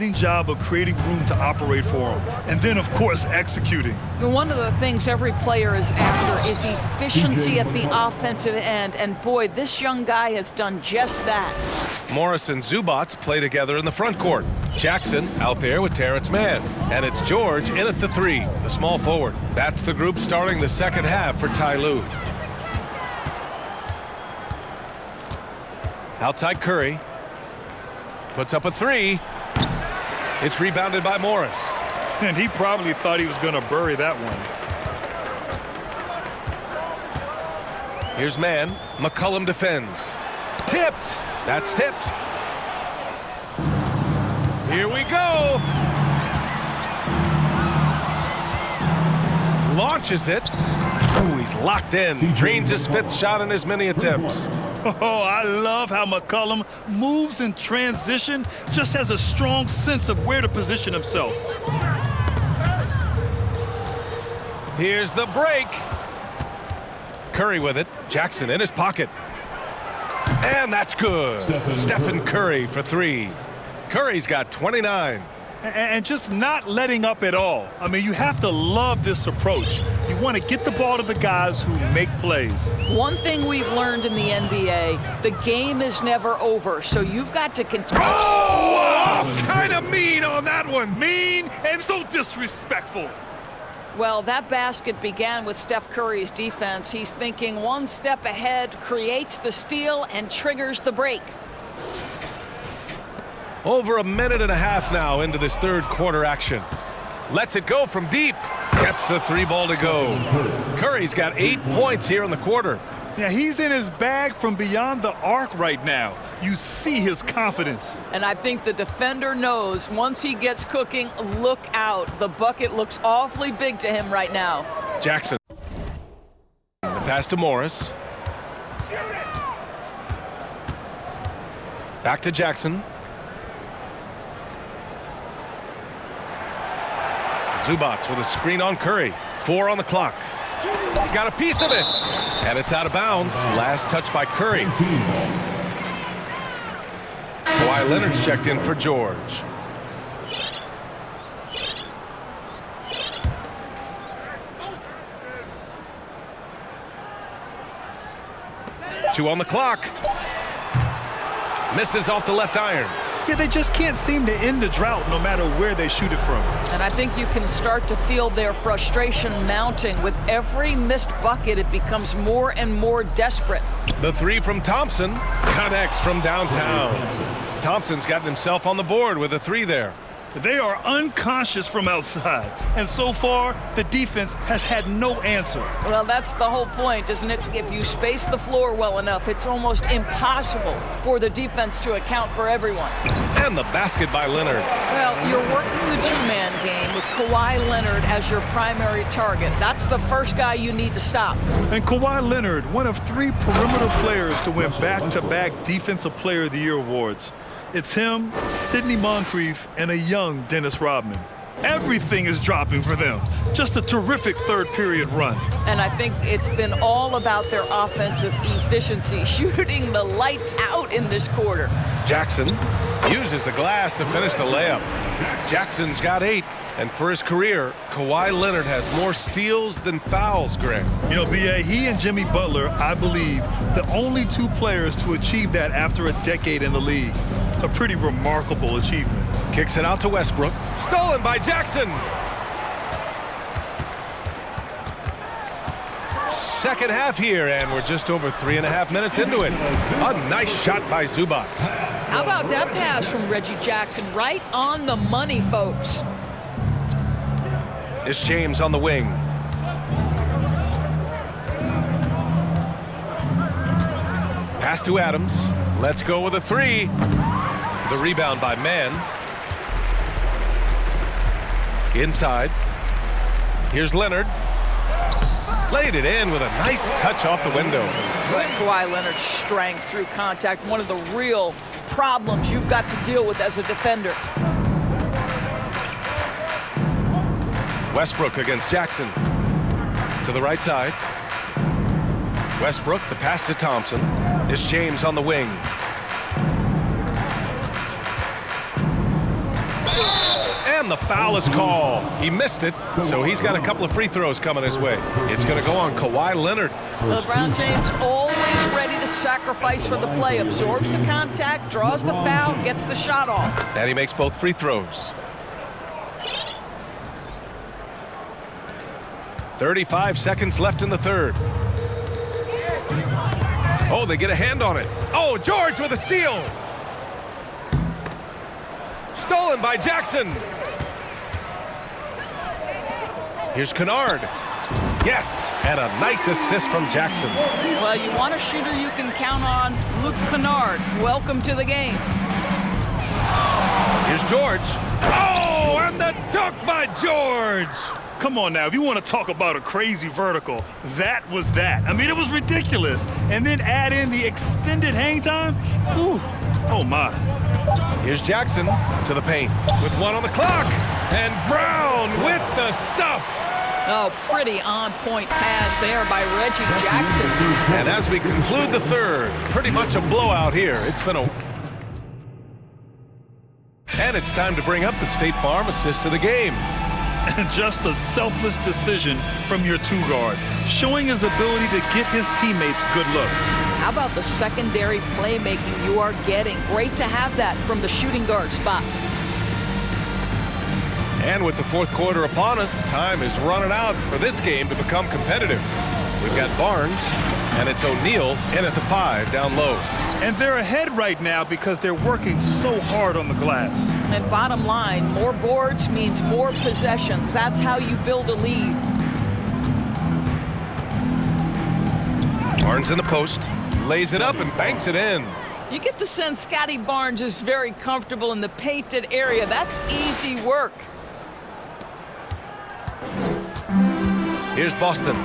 job of creating room to operate for him, and then of course executing. One of the things every player is after is efficiency at the offensive end, and boy, this young guy has done just that. Morris and Zubac play together in the front court. Jackson out there with Terrence Mann, and it's George in at the 3, the small forward. That's the group starting the second half for Ty Lue. Outside Curry puts up a 3. It's rebounded by Morris. And he probably thought he was going to bury that one. Here's Mann. McCollum defends. Tipped. That's tipped. Here we go. Launches it. Ooh, he's locked in. Drains his 5th shot in as many attempts. Oh, I love how McCollum moves in transition, just has a strong sense of where to position himself. Here's the break. Curry with it. Jackson in his pocket. And that's good. Stephen Curry for 3. Curry's got 29. And just not letting up at all. I mean, you have to love this approach. You want to get the ball to the guys who make plays. One thing we've learned in the NBA, the game is never over, so you've got to continue. Oh, kind of mean on that one. Mean and so disrespectful. Well, that basket began with Steph Curry's defense. He's thinking one step ahead, creates the steal, and triggers the break. Over a minute and a half now into this third quarter action. Lets it go from deep. Gets the 3 ball to go. Curry's got 8 points here in the quarter. Yeah, he's in his bag from beyond the arc right now. You see his confidence. And I think the defender knows once he gets cooking, look out. The bucket looks awfully big to him right now. Jackson. The pass to Morris. Back to Jackson. Zubac with a screen on Curry. 4 on the clock. Got a piece of it. And it's out of bounds. Last touch by Curry. Kawhi Leonard's checked in for George. Two on the clock. Misses off the left iron. Yeah, they just can't seem to end the drought no matter where they shoot it from. And I think you can start to feel their frustration mounting. With every missed bucket, it becomes more and more desperate. The 3 from Thompson connects from downtown. Thompson's gotten himself on the board with a 3 there. They are unconscious from outside, and so far, the defense has had no answer. Well, that's the whole point, isn't it? If you space the floor well enough, it's almost impossible for the defense to account for everyone. And the basket by Leonard. Well, you're working the 2-man game with Kawhi Leonard as your primary target. That's the first guy you need to stop. And Kawhi Leonard, one of 3 perimeter players to win back-to-back Defensive Player of the Year awards. It's him, Sidney Moncrief, and a young Dennis Rodman. Everything is dropping for them. Just a terrific third-period run. And I think it's been all about their offensive efficiency, shooting the lights out in this quarter. Jackson uses the glass to finish the layup. Jackson's got 8. And for his career, Kawhi Leonard has more steals than fouls, Greg. You know, B.A., he and Jimmy Butler, I believe, the only 2 players to achieve that after a decade in the league. A pretty remarkable achievement. Kicks it out to Westbrook. Stolen by Jackson. Second half here, and we're just over 3.5 minutes into it. A nice shot by Zubac. How about that pass from Reggie Jackson? Right on the money, folks. It's James on the wing. Pass to Adams. Let's go with a 3. The rebound by Mann. Inside. Here's Leonard. Laid it in with a nice touch off the window. But Kawhi Leonard's strength through contact, one of the real problems you've got to deal with as a defender. Westbrook against Jackson. To the right side. Westbrook, the pass to Thompson. It's James on the wing. and the foul is called. He missed it, so he's got a couple of free throws coming his way. It's going to go on Kawhi Leonard. LeBron James always ready to sacrifice for the play. Absorbs the contact, draws the foul, gets the shot off. And he makes both free throws. 35 seconds left in the third. Oh, they get a hand on it. Oh, George with a steal. Stolen by Jackson. Here's Kennard. Yes, and a nice assist from Jackson. Well, you want a shooter you can count on. Luke Kennard, welcome to the game. Here's George. Oh, and the dunk by George. Come on now, if you want to talk about a crazy vertical, that was that. I mean, it was ridiculous. And then add in the extended hang time. Ooh, oh my. Here's Jackson to the paint with 1 on the clock. And Brown with the stuff. Oh, pretty on-point pass there by Reggie Jackson. And as we conclude the third, pretty much a blowout here. It's been a... And it's time to bring up the State Farm assist of the game. And just a selfless decision from your two-guard, showing his ability to get his teammates good looks. How about the secondary playmaking you are getting? Great to have that from the shooting guard spot. And with the fourth quarter upon us, time is running out for this game to become competitive. We've got Barnes, and it's O'Neal in at the 5 down low. And they're ahead right now because they're working so hard on the glass. And bottom line, more boards means more possessions. That's how you build a lead. Barnes in the post, lays it up and banks it in. You get the sense Scotty Barnes is very comfortable in the painted area. That's easy work. Here's Boston.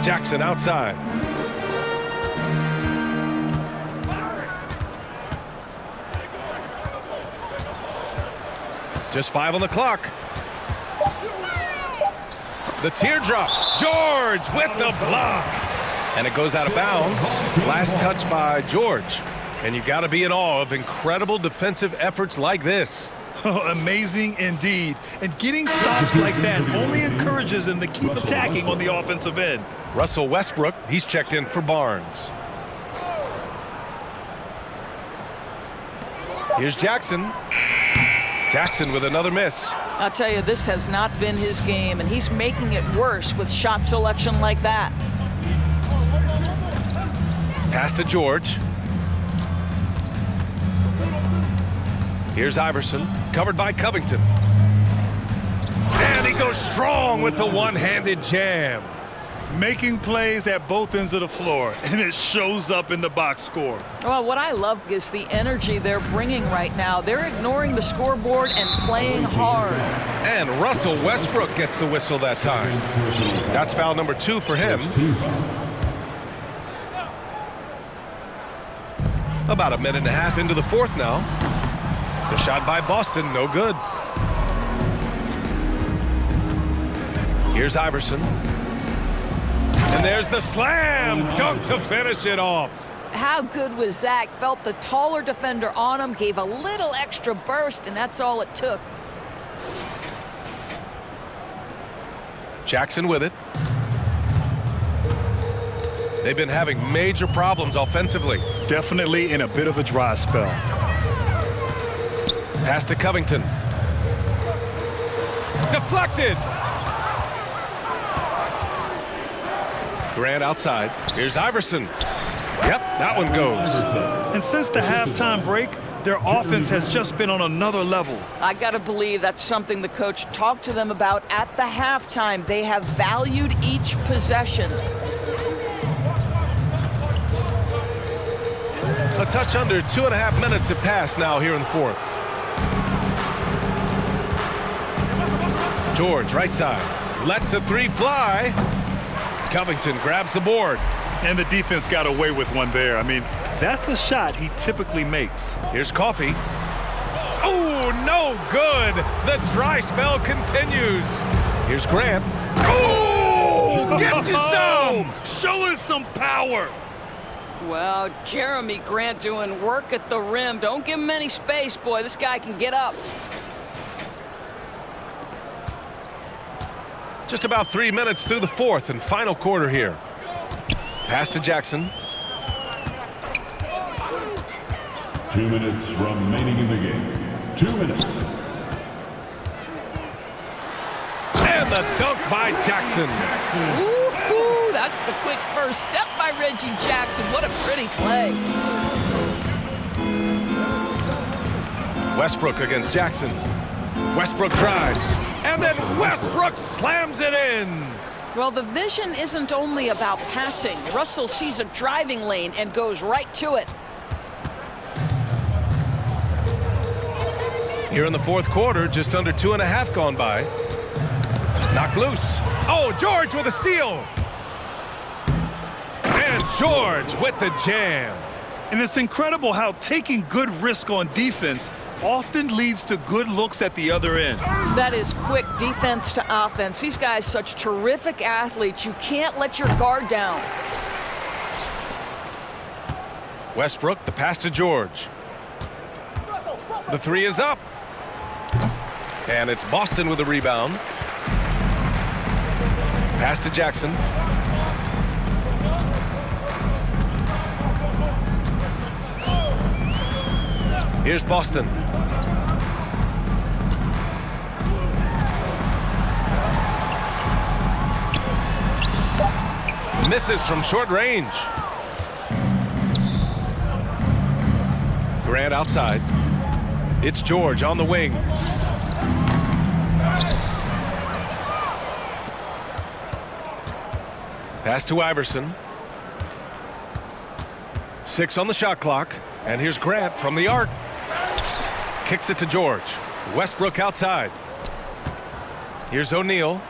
Jackson outside. Just 5 on the clock. The teardrop. George with the block. And it goes out of bounds. Last touch by George. And you got to be in awe of incredible defensive efforts like this. Amazing indeed. And getting stops like that only encourages them to keep attacking on the offensive end. Russell Westbrook, he's checked in for Barnes. Here's Jackson. Jackson with another miss. I'll tell you, this has not been his game, and he's making it worse with shot selection like that. Pass to George. Here's Iverson, covered by Covington. And he goes strong with the one-handed jam. Making plays at both ends of the floor, and it shows up in the box score. Well, what I love is the energy they're bringing right now. They're ignoring the scoreboard and playing hard. And Russell Westbrook gets the whistle that time. That's foul number 2 for him. About a minute and a half into the fourth now. The shot by Boston, no good. Here's Iverson. And there's the slam dunk to finish it off. How good was Zach? Felt the taller defender on him, gave a little extra burst, and that's all it took. Jackson with it. They've been having major problems offensively. Definitely in a bit of a dry spell. Pass to Covington. Deflected. Grant outside. Here's Iverson. Yep, that one goes. And since the halftime break, their offense has just been on another level. I got to believe that's something the coach talked to them about at the halftime. They have valued each possession. A touch under 2.5 minutes have passed now here in the fourth. George, right side, lets the 3 fly. Covington grabs the board. And the defense got away with one there. I mean, that's a shot he typically makes. Here's Coffey. Oh, no good. The dry spell continues. Here's Grant. Oh, get you some. Show us some power. Well, Jeremy Grant doing work at the rim. Don't give him any space, boy. This guy can get up. Just about 3 minutes through the fourth and final quarter here. Pass to Jackson. 2 minutes remaining in the game. 2 minutes. And the dunk by Jackson. Ooh, that's the quick first step by Reggie Jackson. What a pretty play. Westbrook against Jackson. Westbrook drives. And then Westbrook slams it in. Well, the vision isn't only about passing. Russell sees a driving lane and goes right to it. Here in the fourth quarter, just under 2.5 gone by. Knocked loose. Oh, George with a steal. And George with the jam. And it's incredible how taking good risk on defense often leads to good looks at the other end. That is quick defense to offense. These guys such terrific athletes. You can't let your guard down. Westbrook, the pass to George. The three is up. And it's Boston with the rebound. Pass to Jackson. Here's Boston. Misses from short range. Grant outside. It's George on the wing. Pass to Iverson. 6 on the shot clock. And here's Grant from the arc. Kicks it to George. Westbrook outside. Here's O'Neal.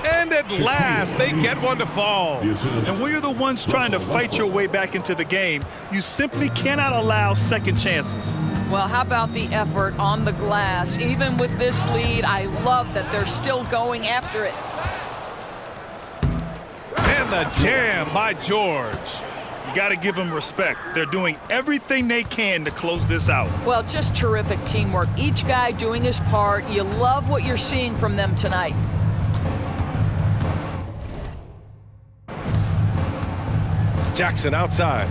And at last, they get one to fall. And when you're the ones trying to fight your way back into the game, you simply cannot allow second chances. Well, how about the effort on the glass? Even with this lead, I love that they're still going after it. And the jam by George. You got to give them respect. They're doing everything they can to close this out. Well, just terrific teamwork. Each guy doing his part. You love what you're seeing from them tonight. Jackson outside.